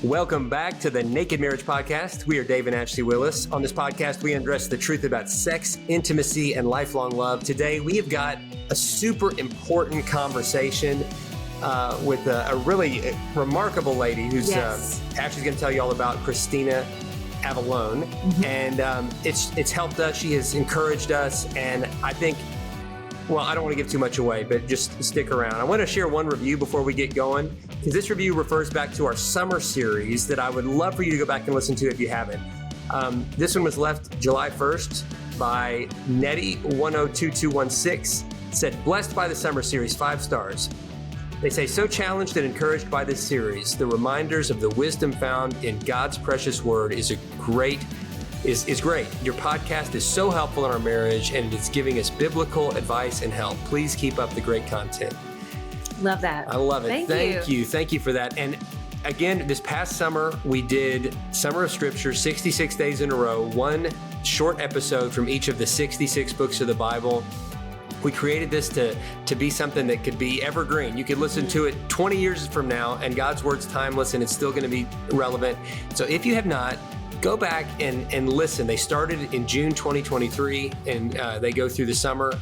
Welcome back to the Naked Marriage Podcast. We are Dave and Ashley Willis. On this podcast, we address the truth about sex, intimacy, and lifelong love. Today, we have got a super important conversation with a really remarkable lady who's Ashley's going to tell you all about, Christina Avallone. Mm-hmm. And it's helped us. She has encouraged us. And I think, well, I don't want to give too much away, but just stick around. I want to share one review before we get going, because this review refers back to our summer series that I would love for you to go back and listen to if you haven't. This one was left July 1st by Nettie102216. Said, blessed by the summer series, 5 stars. They say, so challenged and encouraged by this series, the reminders of the wisdom found in God's precious word is great. Your podcast is so helpful in our marriage, and it's giving us biblical advice and help. Please keep up the great content. Love that. I love it. Thank you. Thank you for that. And again, this past summer, we did Summer of Scripture, 66 days in a row, one short episode from each of the 66 books of the Bible. We created this to be something that could be evergreen. You could listen to it 20 years from now, and God's word's timeless, and it's still going to be relevant. So if you have not, go back and listen. They started in June 2023, and they go through the summer.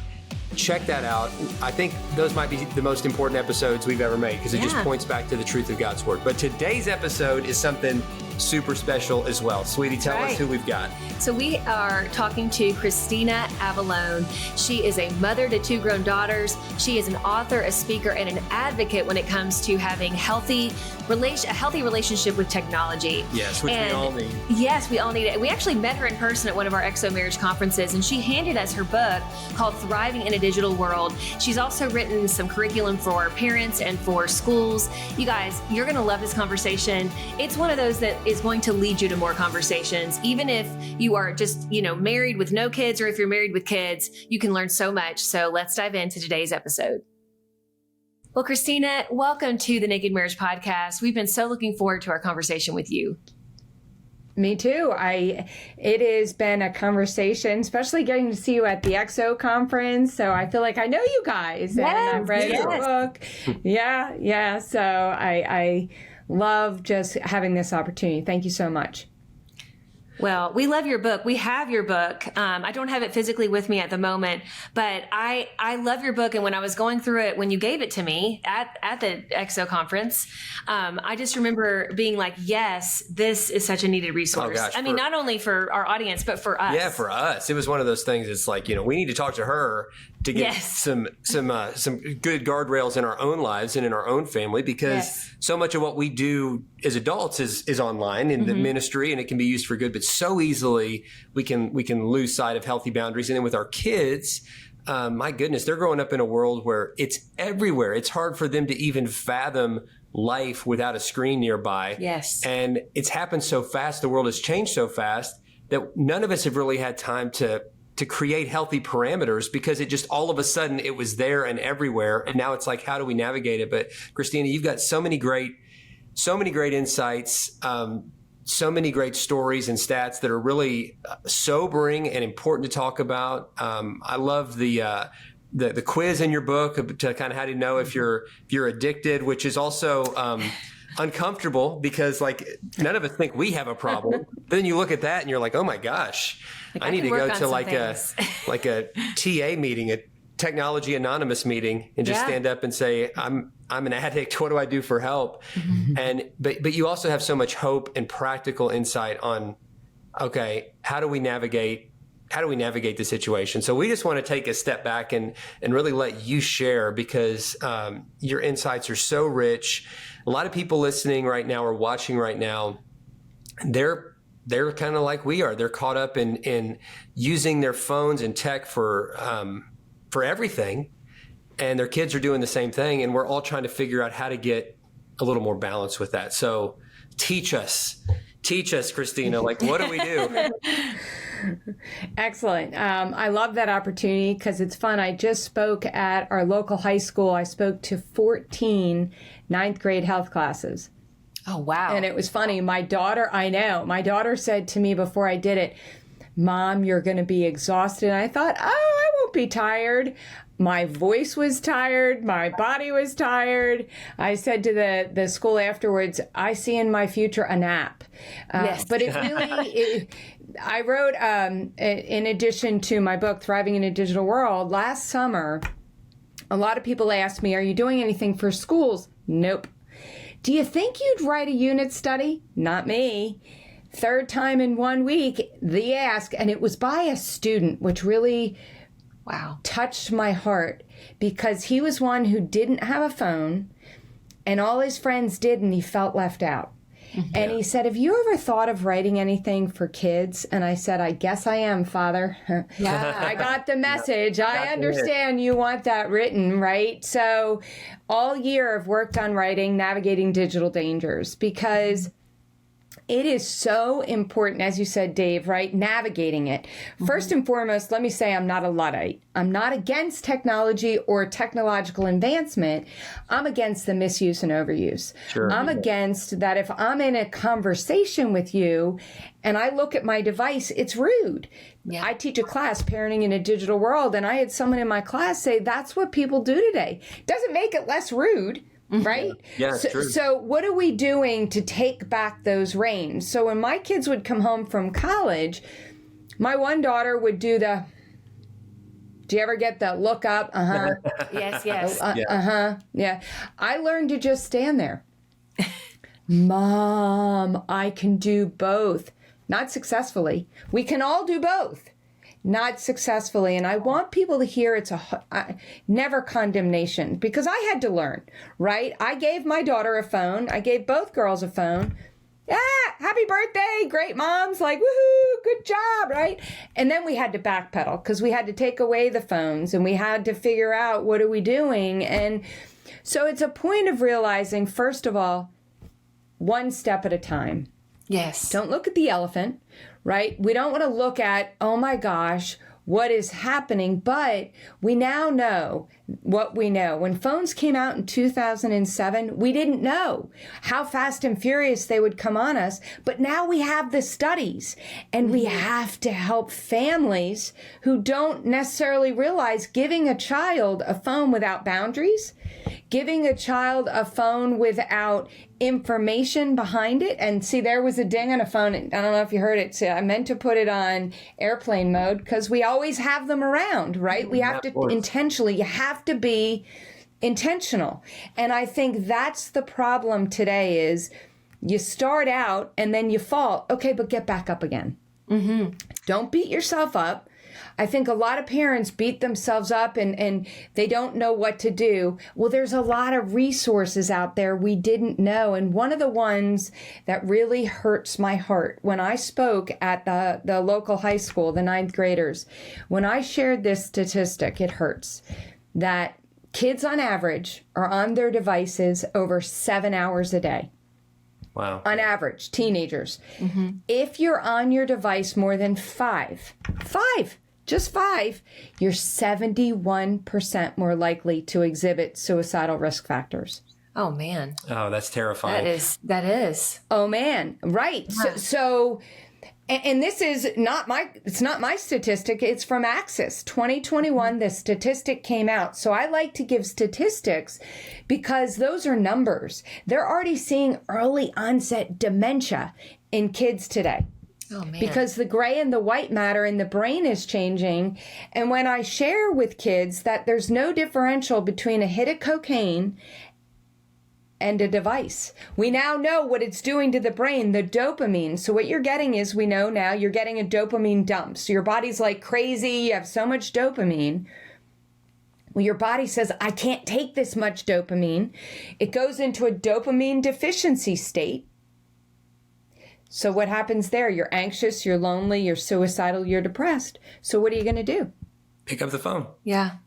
Check that out. I think those might be the most important episodes we've ever made, because it just points back to the truth of God's word. But today's episode is something super special as well. Sweetie, tell us who we've got. So we are talking to Christina Avallone. She is a mother to 2 grown daughters. She is an author, a speaker, and an advocate when it comes to having a healthy relationship with technology. Yes, we all need. Yes, we all need it. We actually met her in person at one of our EXO marriage conferences, and she handed us her book called Thriving in a Digital World. She's also written some curriculum for parents and for schools. You guys, you're going to love this conversation. It's one of those that is going to lead you to more conversations. Even if you are just, married with no kids, or if you're married with kids, you can learn so much. So let's dive into today's episode. Well, Christina, welcome to the Naked Marriage Podcast. We've been so looking forward to our conversation with you. Me too. It has been a conversation, especially getting to see you at the EXO conference. So I feel like I know you guys, and I've read your book. Yeah. So I love just having this opportunity. Thank you so much. Well, we love your book. We have your book. I don't have it physically with me at the moment, but I love your book. And when I was going through it, when you gave it to me at the EXO conference, I just remember being like, yes, this is such a needed resource. Oh, gosh, I mean, not only for our audience, but for us. Yeah, for us. It was one of those things. It's like, we need to talk to her to get some good guardrails in our own lives and in our own family, because so much of what we do as adults is online in the ministry, and it can be used for good, but so easily we can lose sight of healthy boundaries. And then with our kids, my goodness, they're growing up in a world where it's everywhere. It's hard for them to even fathom life without a screen nearby. Yes. And it's happened so fast. The world has changed so fast that none of us have really had time to create healthy parameters, because it just all of a sudden it was there and everywhere. And now it's like, how do we navigate it? But Christina, you've got so many great insights, so many great stories and stats that are really sobering and important to talk about. I love the quiz in your book to kind of how to know if you're addicted, which is also uncomfortable, because like none of us think we have a problem. Then you look at that and you're like, oh my gosh, I need to go to like a TA meeting, a Technology Anonymous meeting, and just stand up and say, I'm an addict. What do I do for help? And but you also have so much hope and practical insight on, okay, how do we navigate the situation? So we just want to take a step back and really let you share, because your insights are so rich. A lot of people listening right now or watching right now, they're kind of like we are. They're caught up in using their phones and tech for everything, and their kids are doing the same thing. And we're all trying to figure out how to get a little more balance with that. So teach us, Christina, like, what do we do? Excellent. I love that opportunity because it's fun. I just spoke at our local high school. I spoke to 14 ninth grade health classes. Oh, wow. And it was funny. My daughter said to me before I did it, Mom, you're going to be exhausted. And I thought, I won't be tired. My voice was tired. My body was tired. I said to the school afterwards, I see in my future a nap. Yes. But it really, I wrote, in addition to my book, Thriving in a Digital World, last summer, a lot of people asked me, are you doing anything for schools? Nope. Do you think you'd write a unit study? Not me. Third time in 1 week, the ask, and it was by a student, which really touched my heart, because he was one who didn't have a phone and all his friends did, and he felt left out. And he said, have you ever thought of writing anything for kids? And I said, I guess I am, Father. I got the message. I understand you want that written, right? So all year I've worked on writing Navigating Digital Dangers, because it is so important, as you said, Dave, right? Navigating it. First and foremost, let me say I'm not a Luddite. I'm not against technology or technological advancement. I'm against the misuse and overuse. Sure. I'm against that if I'm in a conversation with you and I look at my device, it's rude. Yeah. I teach a class, Parenting in a Digital World, and I had someone in my class say, that's what people do today. Doesn't make it less rude. Right? Yeah, so what are we doing to take back those reins? So when my kids would come home from college, my one daughter would do do you ever get the look up? Yes. Yeah. I learned to just stand there. Mom, I can do both. Not successfully. We can all do both. Not successfully. And I want people to hear it's never condemnation, because I had to learn, right? I gave my daughter a phone. I gave both girls a phone. Happy birthday, great moms, like, woohoo, good job, right? And then we had to backpedal, because we had to take away the phones and we had to figure out, what are we doing? And so it's a point of realizing, first of all, one step at a time. Yes. Don't look at the elephant, right? We don't want to look at, oh my gosh, what is happening? But we now know what we know. When phones came out in 2007, we didn't know how fast and furious they would come on us. But now we have the studies, and we have to help families who don't necessarily realize giving a child a phone without boundaries, giving a child a phone without information behind it. And see, there was a ding on a phone. I don't know if you heard it. So I meant to put it on airplane mode, because we always have them around, right? We have to intentionally, you have to be intentional. And I think that's the problem today is you start out and then you fall. Okay, but get back up again. Don't beat yourself up. I think a lot of parents beat themselves up and they don't know what to do. Well, there's a lot of resources out there we didn't know. And one of the ones that really hurts my heart, when I spoke at the local high school, the 9th graders, when I shared this statistic, it hurts, that kids on average are on their devices over 7 hours a day. Wow. On average, teenagers. If you're on your device more than just five, you're 71% more likely to exhibit suicidal risk factors. Oh, man. Oh, that's terrifying. That is. Oh, man. Right. Yeah. So and this is it's not my statistic. It's from Axis 2021. The statistic came out. So I like to give statistics because those are numbers. They're already seeing early onset dementia in kids today. Oh, man. Because the gray and the white matter in the brain is changing. And when I share with kids that there's no differential between a hit of cocaine and a device, we now know what it's doing to the brain, the dopamine. So what you're getting is, we know now you're getting a dopamine dump. So your body's like crazy. You have so much dopamine. Well, your body says, I can't take this much dopamine. It goes into a dopamine deficiency state. So what happens there? You're anxious, you're lonely, you're suicidal, you're depressed. So what are you going to do? Pick up the phone. Yeah.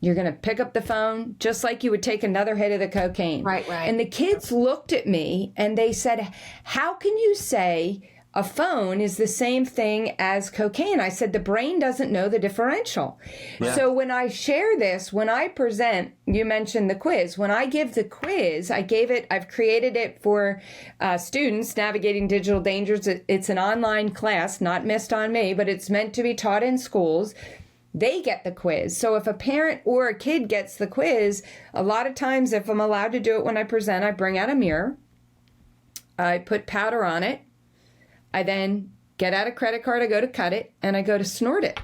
You're going to pick up the phone just like you would take another hit of the cocaine. Right. And the kids looked at me and they said, how can you say a phone is the same thing as cocaine? I said, the brain doesn't know the differential. Yeah. So when I share this, when I present, you mentioned the quiz. When I give the quiz, I've created it for students, Navigating Digital Dangers. It's an online class, not missed on me, but it's meant to be taught in schools. they get the quiz. So if a parent or a kid gets the quiz, a lot of times if I'm allowed to do it when I present, I bring out a mirror, I put powder on it, I then get out a credit card, I go to cut it, and I go to snort it.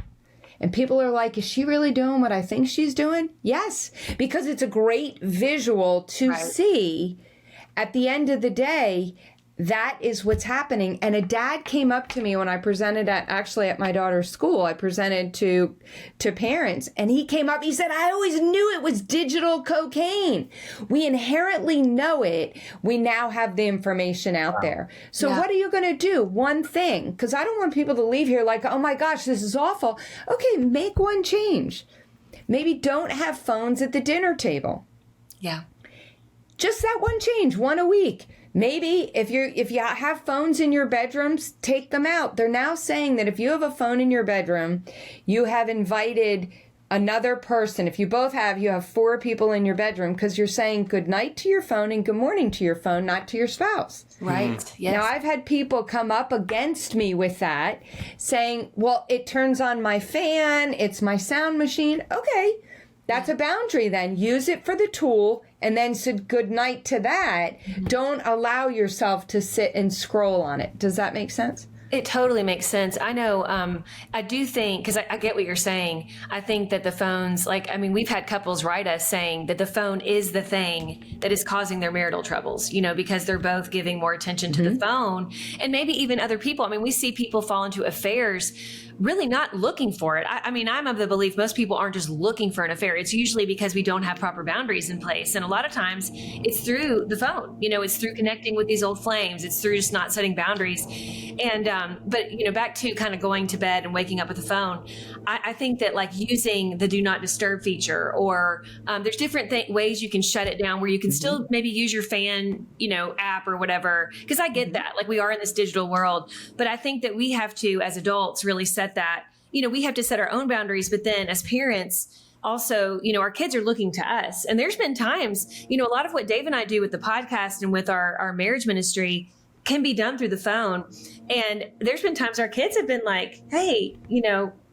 And people are like, is she really doing what I think she's doing? Yes, because it's a great visual to see. At the end of the day, that is what's happening. And a dad came up to me when I presented at my daughter's school. I presented to parents, and he came up, he said, I always knew it was digital cocaine. We inherently know it. We now have the information out there. So what are you going to do? One thing, because I don't want people to leave here like, oh my gosh, this is awful. Okay, make one change. Maybe don't have phones at the dinner table. Yeah. Just that one change, one a week. Maybe if you have phones in your bedrooms, take them out. They're now saying that if you have a phone in your bedroom, you have invited another person. If you both have, you have 4 people in your bedroom because you're saying good night to your phone and good morning to your phone, not to your spouse. Right. Yes. Now, I've had people come up against me with that, saying, well, it turns on my fan, it's my sound machine. Okay, that's a boundary then. Use it for the tool and then said good night to that. Don't allow yourself to sit and scroll on it. Does that make sense? It totally makes sense. I know, I do think, because I get what you're saying. I think that the phones, we've had couples write us saying that the phone is the thing that is causing their marital troubles, because they're both giving more attention to the phone and maybe even other people. We see people fall into affairs really not looking for it. I'm of the belief most people aren't just looking for an affair. It's usually because we don't have proper boundaries in place. And a lot of times it's through the phone, it's through connecting with these old flames. It's through just not setting boundaries. And, but back to kind of going to bed and waking up with the phone. I think that using the do not disturb feature, or there's different ways you can shut it down where you can still maybe use your fan, app or whatever. Cause I get that, we are in this digital world, but I think that we have to, as adults, really set that, we have to set our own boundaries, but then as parents also, our kids are looking to us. And there's been times, a lot of what Dave and I do with the podcast and with our marriage ministry can be done through the phone. And there's been times our kids have been like, hey,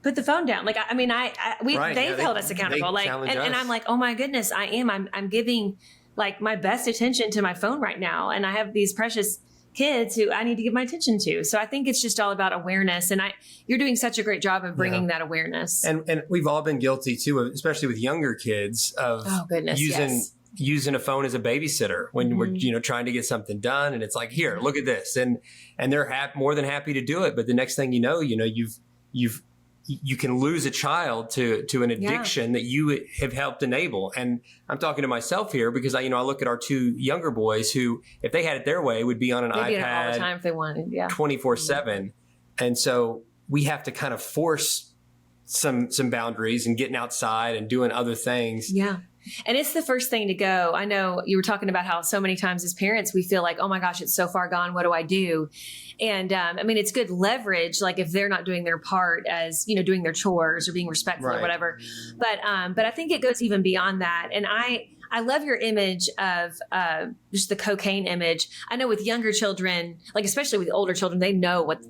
put the phone down. They've held us accountable. And I'm like, oh my goodness, I'm giving my best attention to my phone right now. And I have these precious kids who I need to give my attention to. So I think it's just all about awareness. And you're doing such a great job of bringing that awareness. And we've all been guilty too, especially with younger kids, of using a phone as a babysitter when we're trying to get something done, and it's like, here, look at this, and they're more than happy to do it, but the next thing you know you can lose a child to an addiction that you have helped enable. And I'm talking to myself here because I look at our 2 younger boys who, if they had it their way, would be on an iPad all the time if they wanted, 24/7, and so we have to kind of force some boundaries and getting outside and doing other things. Yeah. And it's the first thing to go. I know you were talking about how so many times as parents, we feel like, oh my gosh, it's so far gone. What do I do? And it's good leverage, if they're not doing their part as, doing their chores or being respectful or whatever. But I think it goes even beyond that. And I love your image of just the cocaine image. I know with younger children, especially with older children, they know what,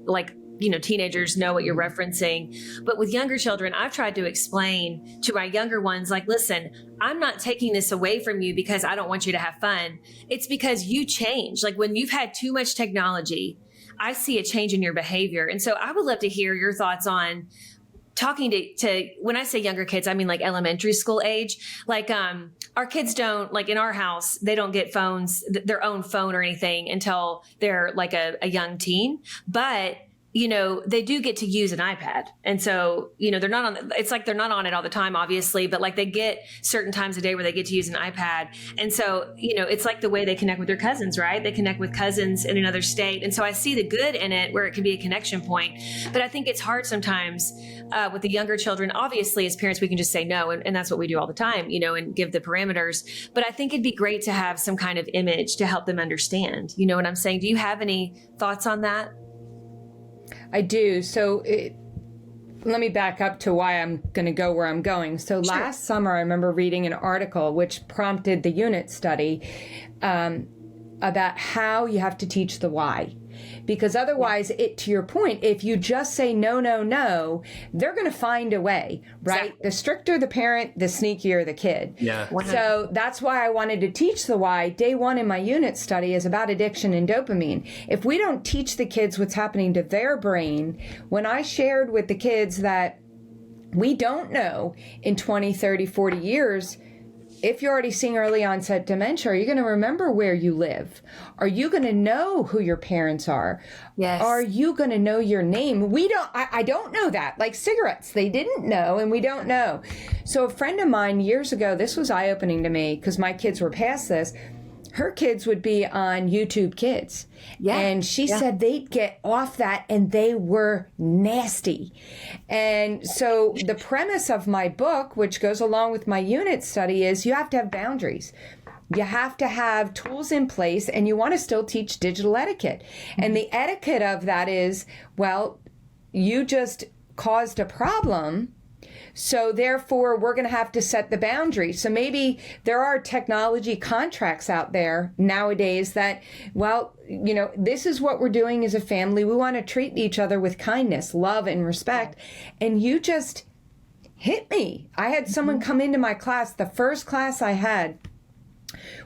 teenagers know what you're referencing. But with younger children, I've tried to explain to my younger ones, listen, I'm not taking this away from you because I don't want you to have fun. It's because you change. When you've had too much technology, I see a change in your behavior. And so I would love to hear your thoughts on talking to when I say younger kids, I mean elementary school age. Our kids don't, in our house, they don't get phones, their own phone or anything until they're a young teen. But they do get to use an iPad. And so, they're not on, it's they're not on it all the time, obviously, but they get certain times a day where they get to use an iPad. And so, it's the way they connect with their cousins, right? They connect with cousins in another state. And so I see the good in it where it can be a connection point. But I think it's hard sometimes with the younger children. Obviously, as parents, we can just say no. And that's what we do all the time, and give the parameters. But I think it'd be great to have some kind of image to help them understand. You know what I'm saying? Do you have any thoughts on that? I do. So let me back up to why I'm going to go where I'm going. So last summer, I remember reading an article which prompted the unit study about how you have to teach the why. because otherwise, to your point, if you just say no, no, no, they're going to find a way, right? Exactly. The stricter the parent, the sneakier the kid. Yeah. So that's why I wanted to teach the why. Day one in my unit study is about addiction and dopamine. If we don't teach the kids what's happening to their brain, when I shared with the kids that we don't know in 20, 30, 40 years, if you're already seeing early onset dementia, are you going to remember where you live? Are you going to know who your parents are? Yes. Are you going to know your name? I don't know that. Like cigarettes, they didn't know, and we don't know. So a friend of mine years ago, this was eye-opening to me because my kids were past this. Her kids would be on YouTube Kids. Yeah. And she said they'd get off that and they were nasty. And so the premise of my book, which goes along with my unit study, is you have to have boundaries. You have to have tools in place, and you want to still teach digital etiquette. And the etiquette of that is, well, you just caused a problem. So therefore, we're going to have to set the boundaries. So maybe there are technology contracts out there nowadays that, well, this is what we're doing as a family. We want to treat each other with kindness, love, and respect. And you just hit me. I had someone come into my class, the first class I had.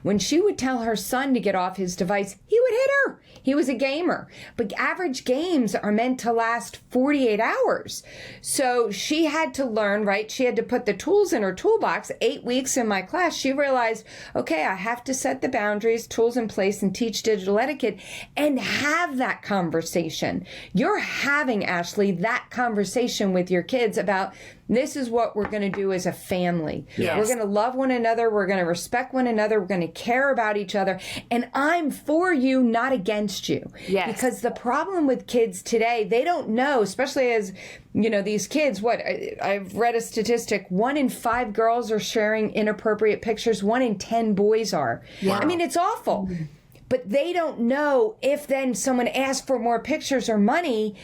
When she would tell her son to get off his device, he would hit her. He was a gamer. But average games are meant to last 48 hours. So she had to learn, right? She had to put the tools in her toolbox. 8 weeks in my class, she realized, okay, I have to set the boundaries, tools in place, and teach digital etiquette and have that conversation. You're having, Ashley, that conversation with your kids about this is what we're going to do as a family. Yes. We're going to love one another. We're going to respect one another. We're going to care about each other. And I'm for you, not against you. Yes. Because the problem with kids today, they don't know, especially as, these kids, I've read a statistic, 1 in 5 girls are sharing inappropriate pictures. 1 in 10 boys are. Wow. I mean, it's awful. Mm-hmm. But they don't know if then someone asks for more pictures or money,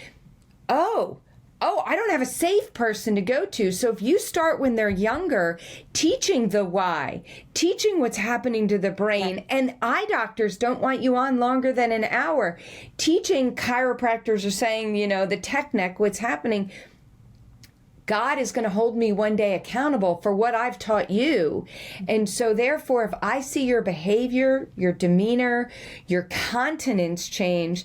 I don't have a safe person to go to. So if you start when they're younger, teaching the why, teaching what's happening to the brain, and eye doctors don't want you on longer than an hour, teaching chiropractors are saying, the technique, what's happening, God is going to hold me one day accountable for what I've taught you. And so therefore, if I see your behavior, your demeanor, your continence change,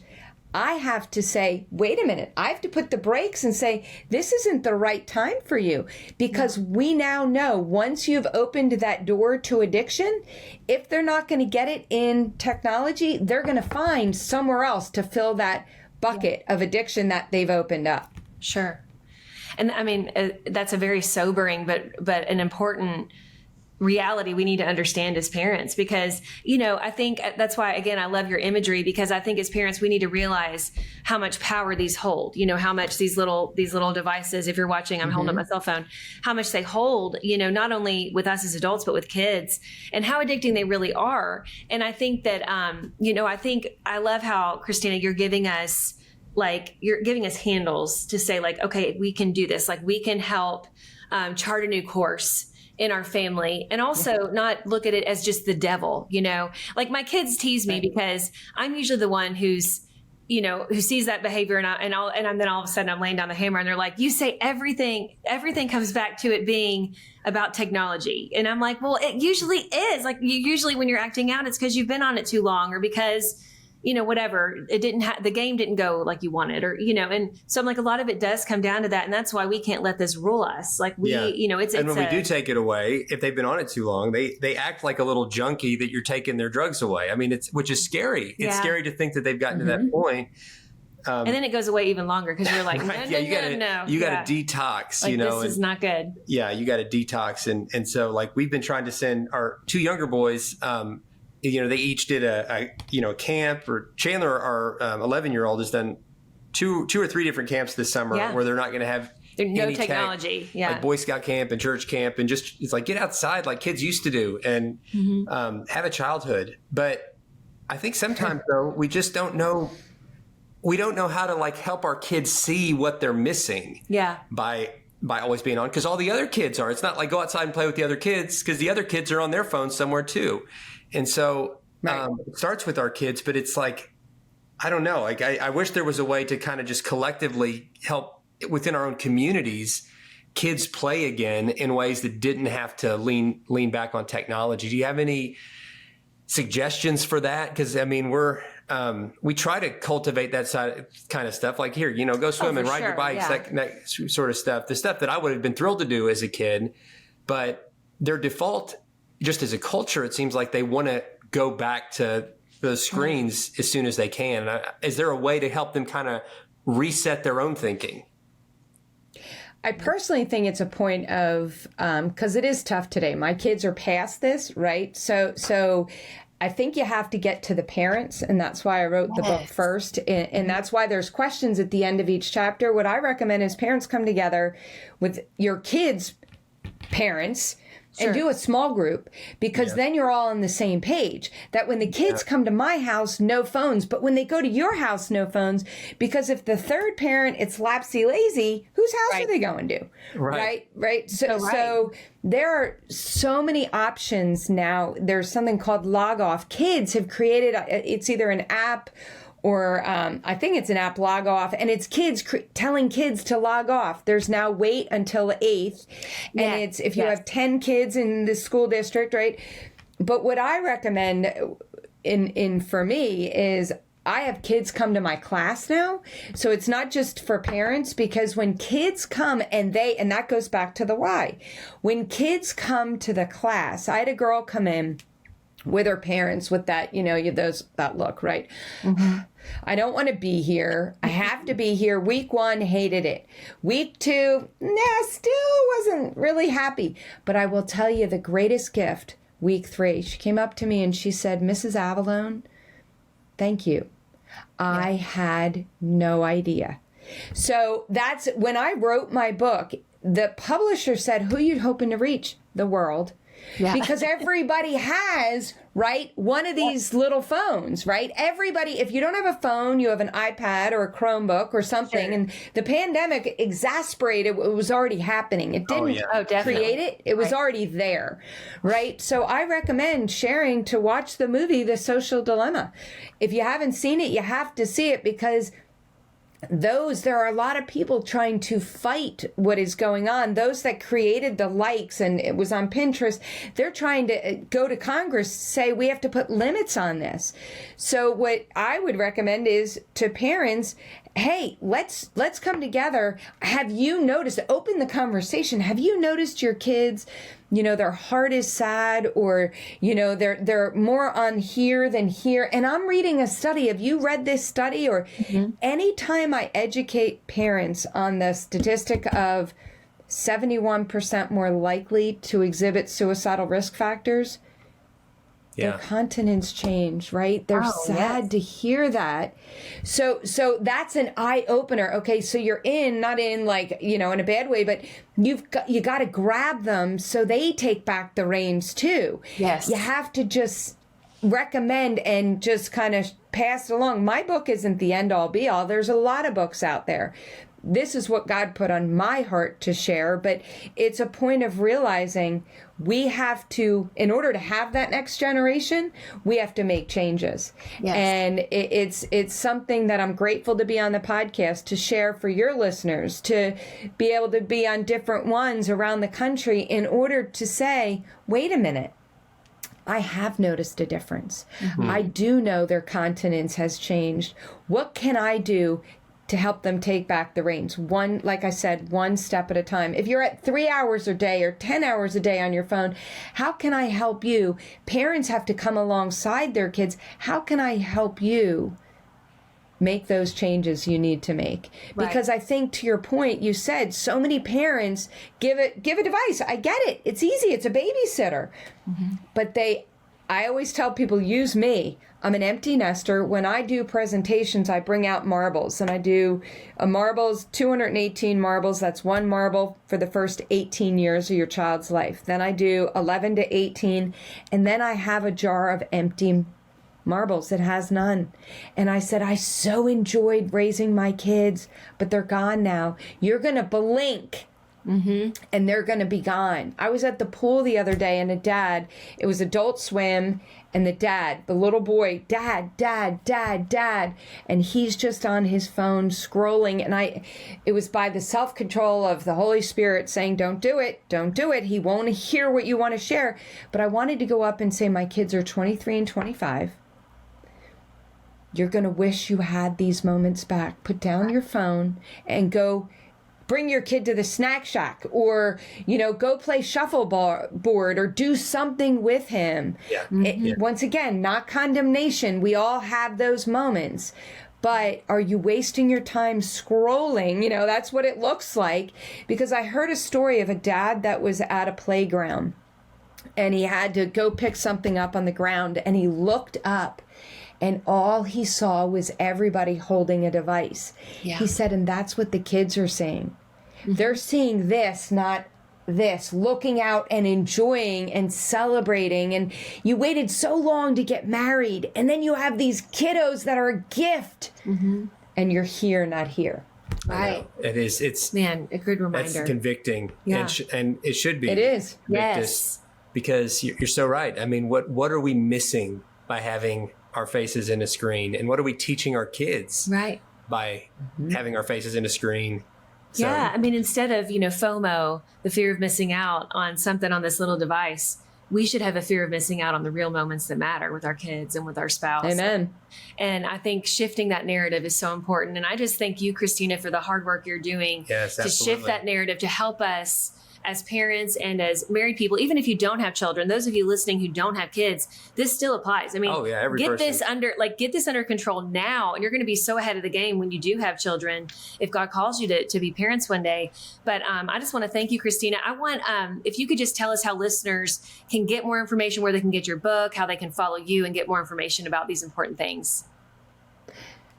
I have to say, wait a minute, I have to put the brakes and say, this isn't the right time for you. Because we now know once you've opened that door to addiction, if they're not going to get it in technology, they're going to find somewhere else to fill that bucket of addiction that they've opened up. Sure. And I mean, that's a very sobering, but an important reality we need to understand as parents, because, I think that's why, again, I love your imagery, because I think as parents, we need to realize how much power these hold, how much these little devices, if you're watching, I'm holding up my cell phone, how much they hold, not only with us as adults, but with kids, and how addicting they really are. And I think that, I love how, Christina, you're giving us handles to say, okay, we can do this. We can help chart a new course in our family, and also not look at it as just the devil, my kids tease me because I'm usually the one who sees that behavior, and then all of a sudden I'm laying down the hammer, and they're like, you say everything comes back to it being about technology. And I'm like, well, it usually is. Usually when you're acting out, it's because you've been on it too long, or because whatever, the game didn't go like you wanted, or, and so I'm like, a lot of it does come down to that. And that's why we can't let this rule us. And when we do take it away, if they've been on it too long, they act like a little junkie that you're taking their drugs away. I mean, which is scary. It's scary to think that they've gotten to that point. And then it goes away even longer because you're like, right, you got to detox, this is not good. Yeah. You got to detox. And so we've been trying to send our 2 younger boys, they each did a camp, or Chandler, our 11-year-old, has done two or three different camps this summer where they're not going to have no technology. Like Boy Scout camp and church camp, and just, it's like, get outside like kids used to do, and have a childhood. But I think sometimes though, we just don't know. We don't know how to help our kids see what they're missing. Yeah. By always being on, because all the other kids are. It's not like go outside and play with the other kids, because the other kids are on their phones somewhere too. And so it starts with our kids, but it's like, I don't know. Like, I wish there was a way to kind of just collectively help within our own communities, kids play again in ways that didn't have to lean back on technology. Do you have any suggestions for that? Because I mean, we try to cultivate that kind of stuff. Like, here, go swim and ride your bikes, that sort of stuff. The stuff that I would have been thrilled to do as a kid, but their default, just as a culture, it seems like they want to go back to the screens as soon as they can. Is there a way to help them kind of reset their own thinking? I personally think it's a point of, because it is tough today. My kids are past this, right? So I think you have to get to the parents, and that's why I wrote the book first. And that's why there's questions at the end of each chapter. What I recommend is parents come together with your kids' parents, and do a small group, because then you're all on the same page. That when the kids come to my house, no phones, but when they go to your house, no phones, because if the third parent, it's lapsy lazy, whose house are they going to? Right. So there are so many options now. There's something called Log Off. Kids have created, it's either an app or I think it's an app, Log Off, and it's kids telling kids to log off. There's now wait until the 8th, and it's if you have 10 kids in the school district, right? But what I recommend in for me is I have kids come to my class now, so it's not just for parents, because when kids come and that goes back to the why. When kids come to the class, I had a girl come in with her parents with that, that look, right? I don't want to be here. I have to be here. Week 1, hated it. Week 2, still wasn't really happy. But I will tell you the greatest gift, week 3, she came up to me and she said, Mrs. Avallone, thank you. I had no idea. So that's when I wrote my book, the publisher said, who are you hoping to reach? The world. Because everybody has, one of these little phones, Everybody, if you don't have a phone, you have an iPad or a Chromebook or something. And the pandemic exacerbated what was already happening. It didn't create it. It was already there, So I recommend sharing to watch the movie, The Social Dilemma. If you haven't seen it, you have to see it, because there are a lot of people trying to fight what is going on. Those that created the likes, and it was on Pinterest, they're trying to go to Congress, say we have to put limits on this. So what I would recommend is to parents, hey, let's come together. Have you noticed, open the conversation, have you noticed your kids, their heart is sad, or, they're more on here than here. And I'm reading a study. Have you read this study? Or anytime I educate parents on the statistic of 71% more likely to exhibit suicidal risk factors, their countenance change, They're sad to hear that. So that's an eye opener. Okay, so you're not in in a bad way, but you got to grab them so they take back the reins too. Yes. You have to just recommend and just kind of pass it along. My book isn't the end all be all. There's a lot of books out there. This is what God put on my heart to share, but it's a point of realizing we have to, in order to have that next generation, we have to make changes. Yes. And it's something that I'm grateful to be on the podcast, to share for your listeners, to be able to be on different ones around the country in order to say, wait a minute. I have noticed a difference. I do know their countenance has changed. What can I do to help them take back the reins? Like I said, one step at a time. If you're at 3 hours a day or 10 hours a day on your phone, how can I help you? Parents have to come alongside their kids. How can I help you make those changes you need to make? Because I think, to your point, you said so many parents give a device. I get it. It's easy. It's a babysitter. But I always tell people, use me. I'm an empty nester. When I do presentations, I bring out marbles, and I do marbles, 218 marbles. That's one marble for the first 18 years of your child's life. Then I do 11 to 18, and then I have a jar of empty marbles that has none. And I said, I so enjoyed raising my kids, but they're gone now. You're going to blink and they're going to be gone. I was at the pool the other day, and it was Adult Swim, and the little boy, dad, and he's just on his phone scrolling. And it was by the self-control of the Holy Spirit saying, don't do it. He won't hear what you want to share. But I wanted to go up and say, my kids are 23 and 25. You're going to wish you had these moments back. Put down your phone and go bring your kid to the snack shack, or, go play shuffleboard, or do something with him. Yeah. Once again, not condemnation. We all have those moments. But are you wasting your time scrolling? That's what it looks like. Because I heard a story of a dad that was at a playground, and he had to go pick something up on the ground, and he looked up, and all he saw was everybody holding a device. Yeah. He said, and that's what the kids are seeing. They're seeing this, not this, looking out and enjoying and celebrating. And you waited so long to get married, and then you have these kiddos that are a gift, and you're here, not here. Right. It is. It's a good reminder. It's convicting. Yeah. And it should be. It is. Yes. Because you're so right. I mean, what are we missing by having our faces in a screen? And what are we teaching our kids by having our faces in a screen? So, yeah. I mean, instead of, FOMO, the fear of missing out on something on this little device, we should have a fear of missing out on the real moments that matter with our kids and with our spouse. Amen. And I think shifting that narrative is so important. And I just thank you, Christina, for the hard work you're doing to shift that narrative, to help us as parents and as married people. Even if you don't have children, those of you listening who don't have kids, this still applies. I mean, get this under control now, and you're going to be so ahead of the game when you do have children, if God calls you to be parents one day. But I just want to thank you, Christina. I want, if you could just tell us how listeners can get more information, where they can get your book, how they can follow you and get more information about these important things.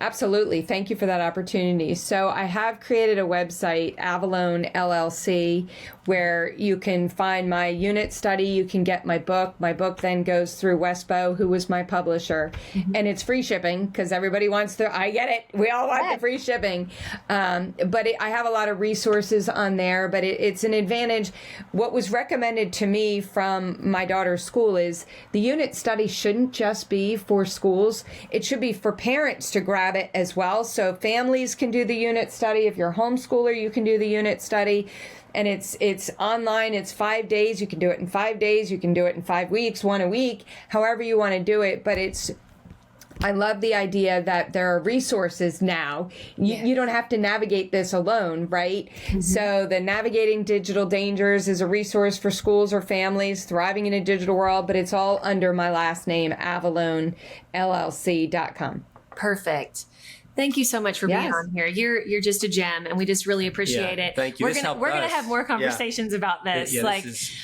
Absolutely. Thank you for that opportunity. So I have created a website, Avallone LLC, where you can find my unit study. You can get my book. My book then goes through Westbow, who was my publisher. And it's free shipping because everybody wants I get it. We all want the free shipping. But I have a lot of resources on there, but it's an advantage. What was recommended to me from my daughter's school is the unit study shouldn't just be for schools. It should be for parents to grab it as well. So families can do the unit study. If you're a homeschooler, you can do the unit study. And it's online. It's 5 days. You can do it in 5 days. You can do it in 5 weeks, one a week, however you want to do it. But I love the idea that there are resources now. You don't have to navigate this alone, right? So the Navigating Digital Dangers is a resource for schools or families thriving in a digital world, but it's all under my last name, AvalloneLLC.com. Perfect. Thank you so much for being on here. You're just a gem, and we just really appreciate it. Thank you. We're gonna have more conversations about this.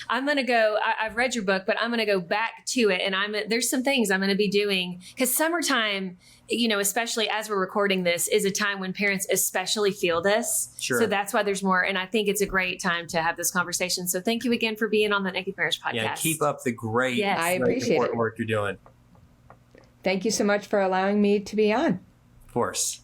I'm gonna go. I've read your book, but I'm gonna go back to it, and there's some things I'm gonna be doing because summertime, especially as we're recording this, is a time when parents especially feel this. Sure. So that's why there's more, and I think it's a great time to have this conversation. So thank you again for being on the Naked Marriage Podcast. Yeah, keep up the great, I appreciate important work you're doing. Thank you so much for allowing me to be on. Of course.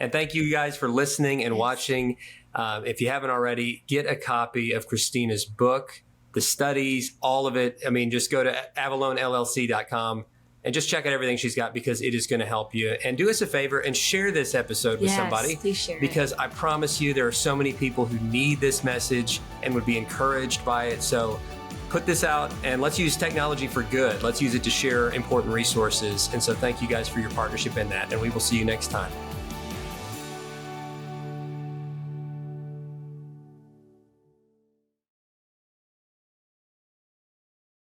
And thank you guys for listening and watching. If you haven't already, get a copy of Christina's book, the studies, all of it. I mean, just go to AvalloneLLC.com and just check out everything she's got because it is going to help you. And do us a favor and share this episode with somebody. Please share because I promise you there are so many people who need this message and would be encouraged by it. So put this out and let's use technology for good. Let's use it to share important resources. And so thank you guys for your partnership in that. And we will see you next time.